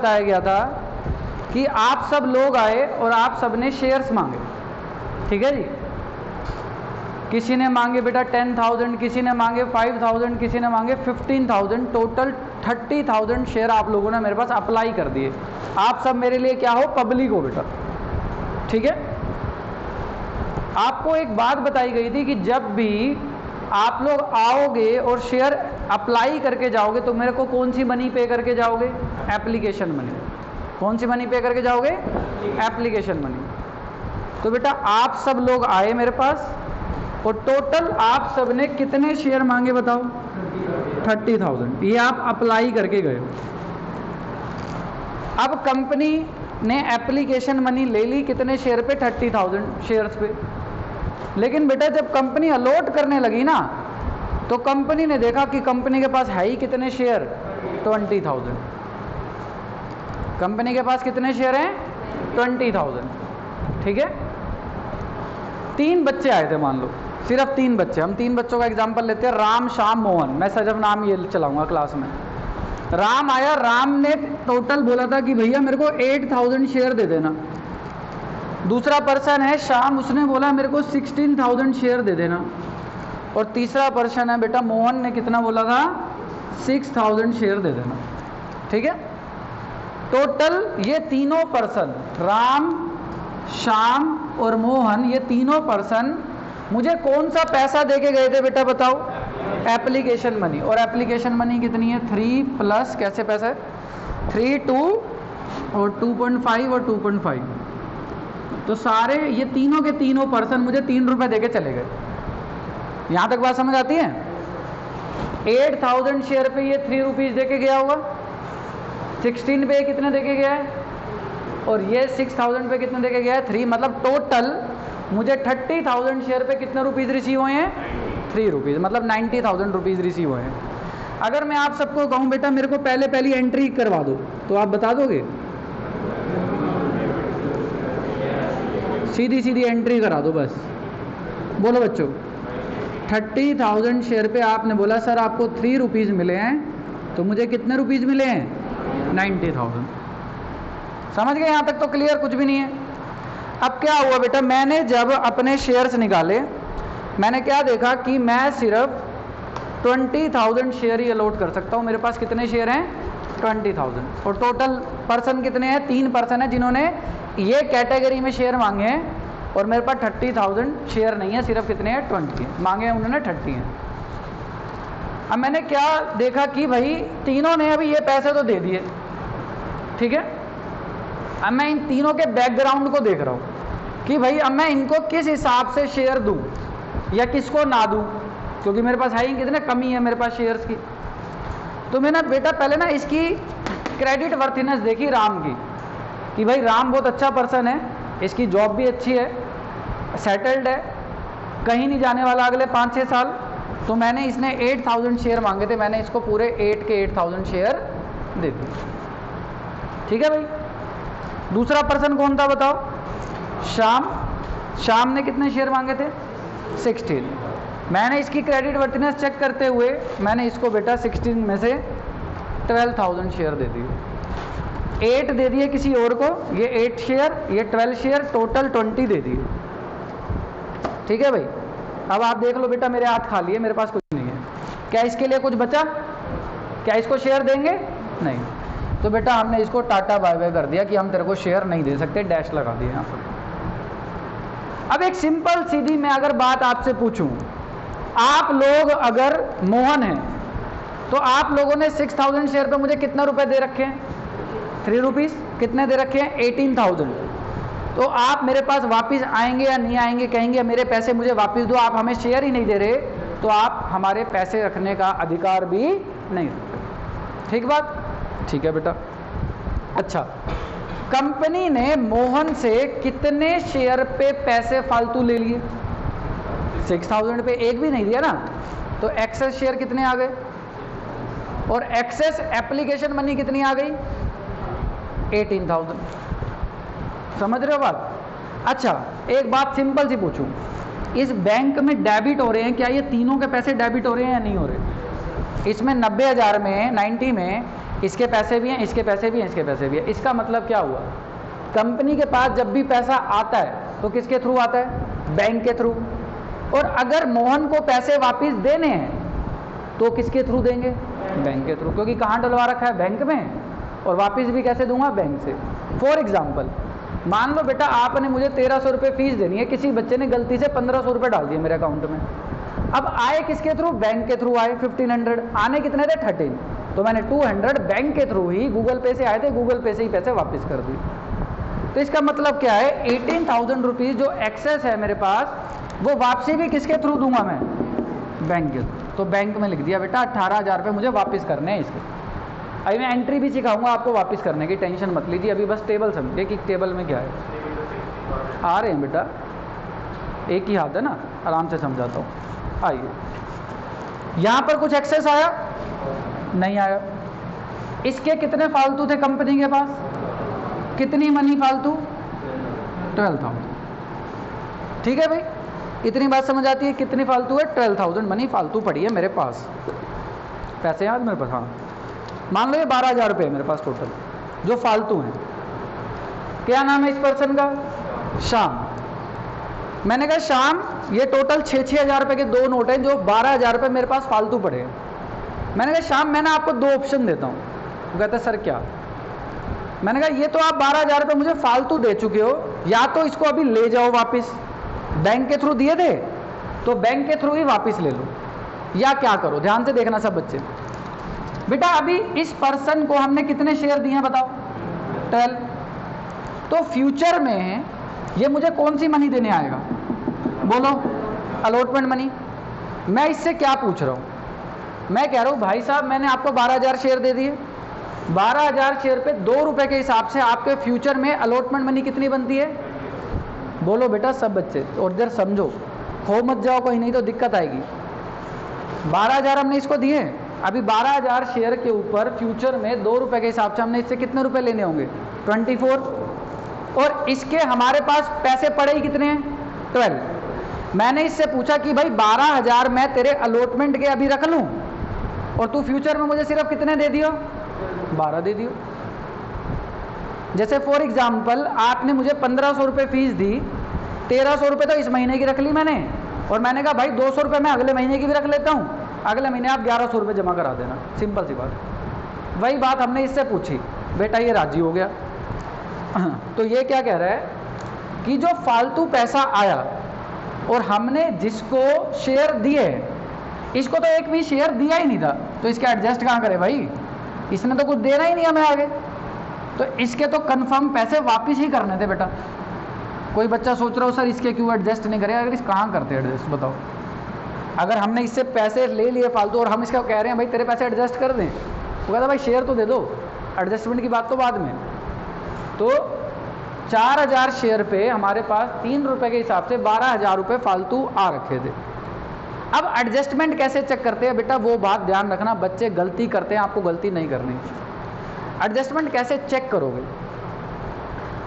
बताया गया था कि आप सब लोग आए और आप सब ने शेयर्स मांगे, ठीक है जी। किसी ने मांगे बेटा 10,000, किसी ने मांगे 5,000, किसी ने मांगे 15,000, टोटल 30,000 शेयर आप लोगों ने मेरे पास अप्लाई कर दिए। आप सब मेरे लिए क्या हो, पब्लिक हो बेटा, ठीक है। आपको एक बात बताई गई थी कि जब भी आप लोग आओगे और शेयर अप्लाई करके जाओगे तो मेरे को कौन सी मनी पे करके जाओगे, एप्लीकेशन मनी। कौन सी मनी पे करके जाओगे, एप्लीकेशन मनी। तो बेटा आप सब लोग आए मेरे पास और टोटल आप सब ने कितने शेयर मांगे बताओ, 30,000। ये आप अप्लाई करके गए हो। अब कंपनी ने एप्लीकेशन मनी ले ली कितने शेयर पे, 30,000 शेयर्स पे। लेकिन बेटा जब कंपनी अलॉट करने लगी ना तो कंपनी ने देखा कि कंपनी के पास है ही कितने शेयर, 20,000। कंपनी के पास कितने शेयर हैं, 20,000, ठीक है। 3 बच्चे आए थे, मान लो सिर्फ 3 बच्चे। हम 3 बच्चों का एग्जांपल लेते हैं, राम, श्याम, मोहन। मैं सजब नाम ये चलाऊंगा क्लास में। राम आया, राम ने टोटल बोला था कि भैया मेरे को 8,000 शेयर दे देना। दूसरा पर्सन है श्याम, उसने बोला मेरे को 16,000 शेयर दे देना। और तीसरा पर्सन है बेटा मोहन ने कितना बोला था, 6,000 शेयर दे देना, ठीक है। टोटल ये तीनों पर्सन, राम, श्याम और मोहन, ये तीनों पर्सन मुझे कौन सा पैसा देके गए थे बेटा बताओ, एप्लीकेशन मनी। और एप्लीकेशन मनी कितनी है, 3 प्लस कैसे पैसा है, 3, 2 और 2.5 और 2.5। तो सारे ये तीनों के तीनों पर्सन मुझे 3 रुपए देके चले गए। यहां तक बात समझ आती है। 8,000 शेयर पे ये 3 रुपीज देके गया होगा, 16 पे कितने देके गया है, और ये 6,000 पे कितने देके गया है, 3। मतलब टोटल मुझे 30,000 शेयर पे कितने रुपीज रिसीव हुए हैं, 3 रुपीज। मतलब 90,000 रुपीज रिसीव हुए हैं। अगर मैं आप सबको कहूं बेटा मेरे को पहली एंट्री करवा दो तो आप बता दोगे, सीधी एंट्री करा दो बस। बोलो बच्चों, 30,000 शेयर पे आपने बोला सर आपको 3 रुपीज मिले हैं, तो मुझे कितने रुपीज मिले हैं, 90,000। समझ गए, यहां तक तो क्लियर, कुछ भी नहीं है। अब क्या हुआ बेटा, मैंने जब अपने शेयर्स निकाले, मैंने क्या देखा कि मैं सिर्फ 20,000 शेयर ही अलॉट कर सकता हूं। मेरे पास कितने शेयर हैं, 20,000। और टोटल पर्सन कितने हैं, 3 पर्सन हैं जिन्होंने ये कैटेगरी में शेयर मांगे हैं। और मेरे पास 30,000 शेयर नहीं है, सिर्फ कितने हैं, 20 मांगे हैं उन्होंने, 30 हैं। अब मैंने क्या देखा कि भाई तीनों ने अभी ये पैसे तो दे दिए, ठीक है। अब मैं इन तीनों के बैकग्राउंड को देख रहा हूं कि भाई अब मैं इनको किस हिसाब से शेयर दूं या किसको ना दूं, क्योंकि मेरे पास है ही कितने, कमी है मेरे पास शेयर्स की। तो मैंने बेटा पहले ना इसकी क्रेडिट वर्थिनेस देखी राम की, कि भाई राम बहुत अच्छा पर्सन है, इसकी जॉब भी अच्छी है, सेटल्ड है, कहीं नहीं जाने वाला अगले 5-6 साल। तो मैंने, इसने 8,000 शेयर मांगे थे, मैंने इसको पूरे 8 के 8,000 शेयर दे दिए, ठीक है भाई। दूसरा पर्सन कौन था बताओ, श्याम। श्याम ने कितने शेयर मांगे थे, 16। मैंने इसकी क्रेडिट वर्थिनेस चेक करते हुए मैंने इसको बेटा 16 में से 12,000 शेयर दे दिए। 8 दे दिए किसी और को, ये 8 शेयर, ये 12 शेयर, टोटल 20 दे दिए, ठीक है भाई। अब आप देख लो बेटा, मेरे हाथ खाली है, मेरे पास कुछ नहीं है। क्या इसके लिए कुछ बचा, क्या इसको शेयर देंगे, नहीं। तो बेटा हमने इसको टाटा बाय बाय कर दिया कि हम तेरे को शेयर नहीं दे सकते, डैश लगा दिया यहाँ पर। अब एक सिंपल सीधी मैं अगर बात आपसे पूछूं, आप लोग अगर मोहन हैं तो आप लोगों ने 6,000 शेयर पे मुझे कितना रुपए दे रखे हैं, 3 रुपीज। कितने दे रखे हैं, 18,000। तो आप मेरे पास वापस आएंगे या नहीं आएंगे, कहेंगे मेरे पैसे मुझे वापस दो, आप हमें शेयर ही नहीं दे रहे, तो आप हमारे पैसे रखने का अधिकार भी नहीं रखते, ठीक बात, ठीक है बेटा। अच्छा, कंपनी ने मोहन से कितने शेयर पे पैसे फालतू ले लिए, 6,000 पे एक भी नहीं दिया ना, तो एक्सेस शेयर कितने आ गए, और एक्सेस एप्लीकेशन मनी कितनी आ गई, 18,000। समझ रहे हो बात। अच्छा एक बात सिंपल सी पूछूं, इस बैंक में डेबिट हो रहे हैं, क्या ये तीनों के पैसे डेबिट हो रहे हैं या नहीं हो रहे। इसमें 90,000 में 90 में इसके पैसे भी हैं, इसके पैसे भी हैं, इसके पैसे भी हैं। इसका मतलब क्या हुआ, कंपनी के पास जब भी पैसा आता है तो किसके थ्रू आता है, बैंक के थ्रू। और अगर मोहन को पैसे वापस देने हैं तो किसके थ्रू देंगे, बैंक के थ्रू, क्योंकि कहाँ डलवा रखा है, बैंक में, और वापस भी कैसे दूंगा, बैंक से। फॉर एग्जाम्पल मान लो बेटा आपने मुझे 1300 रुपये फीस देनी है, किसी बच्चे ने गलती से 1500 रुपये डाल दिए मेरे अकाउंट में। अब आए किसके थ्रू, बैंक के थ्रू आए 1500, आने कितने थे 13, तो मैंने 200 बैंक के थ्रू ही, गूगल पे से आए थे, गूगल पे से ही पैसे वापस कर दिए। तो इसका मतलब क्या है, 18,000 रुपीज़ जो एक्सेस है मेरे पास, वो वापसी भी किसके थ्रू दूंगा मैं, बैंक के थ्रू। तो बैंक में लिख दिया बेटा 18,000 रुपये मुझे वापस करने हैं इसके। अभी मैं एंट्री भी सिखाऊंगा आपको वापस करने की, टेंशन मत लीजिए, अभी बस टेबल समझिए कि टेबल में क्या है। आ रहे हैं बेटा, एक ही हाथ है ना, आराम से समझाता हूँ। आइए, यहाँ पर कुछ एक्सेस आया, नहीं आया। इसके कितने फालतू थे कंपनी के पास, कितनी मनी फालतू, 12,000। ठीक है भाई, इतनी बात समझ आती है, कितनी फालतू है, 12,000 मनी फालतू पड़ी है मेरे पास, पैसे याद मेरे पास। हाँ, मान लो ये 12,000 रुपये मेरे पास टोटल जो फालतू हैं। क्या नाम है इस पर्सन का, श्याम। मैंने कहा श्याम, ये टोटल 6,000 रुपये के 2 नोट हैं जो 12,000 रुपये मेरे पास फालतू पड़े हैं। मैंने कहा श्याम, मैं ना आपको 2 ऑप्शन देता हूँ। वो कहता है सर क्या। मैंने कहा ये तो आप 12,000 रुपये मुझे फालतू दे चुके हो, या तो इसको अभी ले जाओ वापस, बैंक के थ्रू दिए थे तो बैंक के थ्रू ही वापस ले लो, या क्या करो। ध्यान से देखना सब बच्चे। बेटा अभी इस पर्सन को हमने कितने शेयर दिए हैं बताओ, 12। तो फ्यूचर में ये मुझे कौन सी मनी देने आएगा, बोलो, अलॉटमेंट मनी। मैं इससे क्या पूछ रहा हूँ, मैं कह रहा हूँ भाई साहब मैंने आपको 12,000 शेयर दे दिए, 12,000 शेयर पे 2 रुपए के हिसाब से आपके फ्यूचर में अलॉटमेंट मनी कितनी बनती है, बोलो बेटा सब बच्चे। और इधर समझो, खो मत जाओ कहीं, नहीं तो दिक्कत आएगी। 12,000 हमने इसको दिए, अभी 12,000 शेयर के ऊपर फ्यूचर में 2 रुपए के हिसाब से हमने इससे कितने रुपए लेने होंगे, 24। और इसके हमारे पास पैसे पड़े ही कितने हैं, 12। मैंने इससे पूछा कि भाई 12,000 मैं तेरे अलॉटमेंट के अभी रख लूं, और तू फ्यूचर में मुझे सिर्फ कितने दे दियो, 12 दे दियो। जैसे फॉर एग्जाम्पल आपने मुझे 1,500 रुपये फीस दी, 1,300 रुपये तो इस महीने की रख ली मैंने, और मैंने कहा भाई 200 रुपये मैं अगले महीने की भी रख लेता हूँ, अगले महीने आप 1,100 रुपये जमा करा देना, सिंपल सी बात। वही बात हमने इससे पूछी, बेटा ये राजी हो गया। तो ये क्या कह रहा है कि जो फालतू पैसा आया और हमने जिसको शेयर दिए, इसको तो एक भी शेयर दिया ही नहीं था, तो इसके एडजस्ट कहाँ करे भाई, इसने तो कुछ देना ही नहीं हमें आगे, तो इसके तो कंफर्म पैसे वापस ही करने थे बेटा। कोई बच्चा सोच रहा हो सर इसके क्यों एडजस्ट नहीं करे, अगर इस कहाँ करते एडजस्ट बताओ। अगर हमने इससे पैसे ले लिए फालतू और हम इसका कह रहे हैं भाई तेरे पैसे एडजस्ट कर दें, वो कहता भाई शेयर तो दे दो, एडजस्टमेंट की बात तो बाद में। तो 4,000 शेयर पे हमारे पास 3 रुपये के हिसाब से 12,000 रुपये फालतू आ रखे थे। अब एडजस्टमेंट कैसे चेक करते हैं बेटा, वो बात ध्यान रखना, बच्चे गलती करते हैं, आपको गलती नहीं करनी। एडजस्टमेंट कैसे चेक करोगे,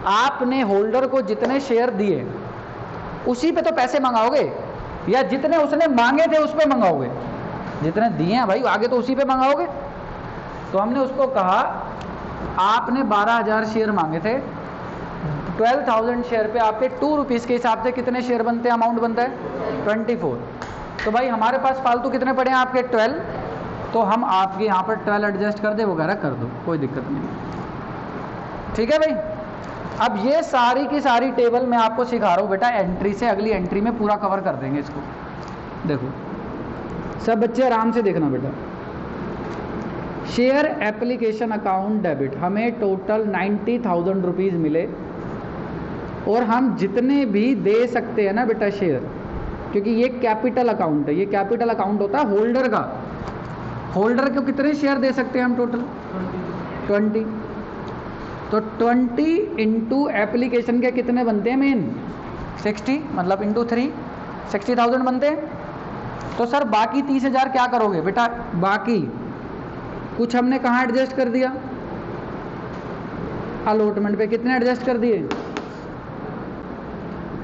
आपने होल्डर को जितने शेयर दिए उसी पे तो पैसे मंगाओगे, या जितने उसने मांगे थे उस पे मंगाओगे, जितने दिए हैं भाई आगे तो उसी पे मंगाओगे। तो हमने उसको कहा आपने 12,000 शेयर मांगे थे, 12,000 शेयर पे आपके 2 रुपीज़ के हिसाब से कितने शेयर बनते हैं, अमाउंट बनता है 24। तो भाई हमारे पास फालतू कितने पड़े हैं आपके 12, तो हम आपके यहाँ पर 12 एडजस्ट कर दे वगैरह कर दो, कोई दिक्कत नहीं। ठीक है भाई, अब ये सारी की सारी टेबल मैं आपको सिखा रहा हूँ बेटा, एंट्री से अगली एंट्री में पूरा कवर कर देंगे इसको। देखो सब बच्चे आराम से देखना बेटा। शेयर एप्लीकेशन अकाउंट डेबिट, हमें टोटल 90,000 रुपीज़ मिले, और हम जितने भी दे सकते हैं ना बेटा शेयर, क्योंकि ये कैपिटल अकाउंट है, ये कैपिटल अकाउंट होता है होल्डर का। होल्डर को कितने शेयर दे सकते हैं हम टोटल, 20। तो 20 इंटू एप्लीकेशन के कितने बनते हैं मेन, 60, मतलब इंटू 3, 60,000 बनते हैं। तो सर बाकी 30,000 क्या करोगे बेटा, बाकी कुछ हमने कहाँ एडजस्ट कर दिया, अलॉटमेंट पे कितने एडजस्ट कर दिए,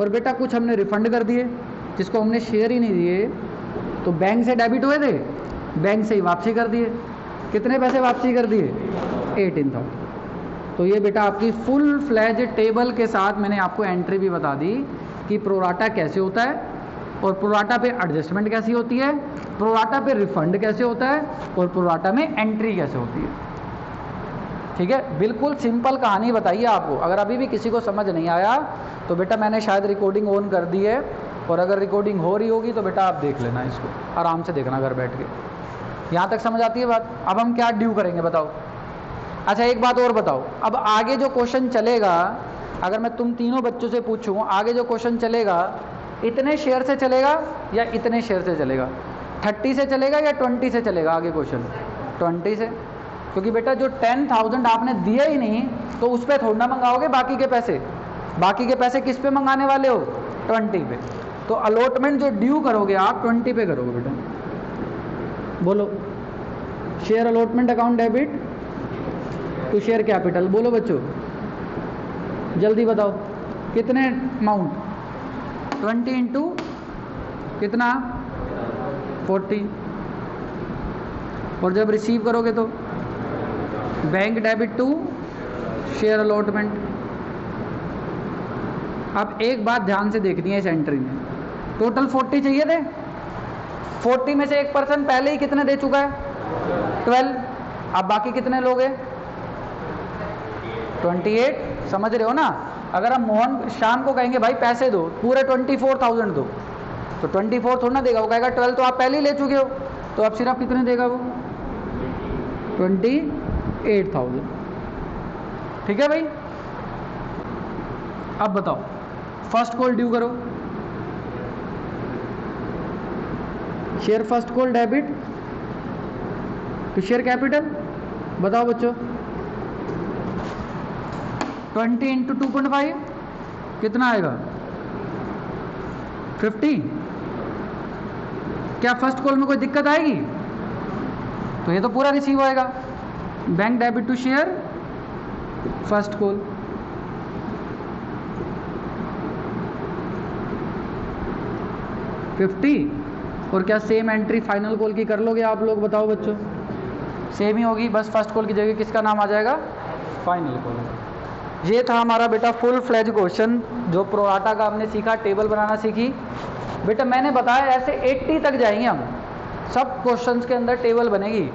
और बेटा कुछ हमने रिफंड कर दिए, जिसको हमने शेयर ही नहीं दिए तो बैंक से डेबिट हुए थे, बैंक से ही वापसी कर दिए। कितने पैसे वापसी कर दिए, 18,000। तो ये बेटा आपकी फुल फ्लैज टेबल के साथ मैंने आपको एंट्री भी बता दी कि प्रोराटा कैसे होता है, और प्रोराटा पे एडजस्टमेंट कैसी होती है, प्रोराटा पे रिफंड कैसे होता है, और प्रोराटा में एंट्री कैसे होती है। ठीक है, बिल्कुल सिंपल कहानी बताइए आपको। अगर अभी भी किसी को समझ नहीं आया तो बेटा मैंने शायद रिकॉर्डिंग ऑन कर दी है, और अगर रिकॉर्डिंग हो रही होगी तो बेटा आप देख लेना, इसको आराम से देखना घर बैठ के। यहाँ तक समझ आती है बात? अब हम क्या ड्यू करेंगे बताओ? अच्छा एक बात और बताओ, अब आगे जो क्वेश्चन चलेगा, अगर मैं तुम तीनों बच्चों से पूछूं आगे जो क्वेश्चन चलेगा, इतने शेयर से चलेगा या इतने शेयर से चलेगा, 30 से चलेगा या 20 से चलेगा? आगे क्वेश्चन 20 से, क्योंकि बेटा जो 10,000 आपने दिया ही नहीं तो उस पर थोड़ा मंगाओगे बाकी के पैसे। बाकी के पैसे किस पे मंगाने वाले हो? 20 पे। तो अलॉटमेंट जो ड्यू करोगे आप 20 पे करोगे बेटा। बोलो, share allotment account debit to share capital. बोलो बच्चों जल्दी बताओ, कितने अमाउंट? 20 इंटू कितना? 40। और जब रिसीव करोगे तो bank debit to share allotment. अब एक बात ध्यान से देखनी है इस एंट्री में, टोटल 40 चाहिए थे, 40 में से 1% पहले ही कितने दे चुका है? 12। अब बाकी कितने लोग हैं? 28। समझ रहे हो ना? अगर हम मोहन शाम को कहेंगे भाई पैसे दो, पूरे 24,000 दो, तो 24 थोड़ा ना देगा, वो कहेगा 12 तो आप पहले ही ले चुके हो, तो अब सिर्फ कितने देगा वो? 28,000। ठीक है भाई? अब बताओ, फर्स्ट कॉल ड्यू करो। Share first call debit to share capital. बताओ बच्चों, 20 इंटू 2.5 कितना आएगा? 50। क्या फर्स्ट कॉल में कोई दिक्कत आएगी? तो ये तो पूरा रिसीव होएगा। Bank debit to share first call. और क्या सेम एंट्री फाइनल कॉल की कर लोगे आप लोग? बताओ बच्चों, सेम ही होगी, बस फर्स्ट कॉल की जगह किसका नाम आ जाएगा? Final call. ये था हमारा बेटा फुल फ्लैज क्वेश्चन जो प्रोराटा का हमने सीखा, टेबल बनाना सीखी। बेटा मैंने बताया ऐसे 80 तक जाएंगे हम, सब क्वेश्चंस के अंदर टेबल बनेगी।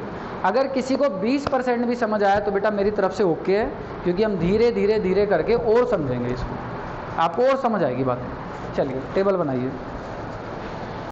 अगर किसी को 20% भी समझ आया तो बेटा मेरी तरफ से ओके है, क्योंकि हम धीरे धीरे धीरे करके और समझेंगे इसको, आपको और समझ आएगी बात। चलिए टेबल बनाइए।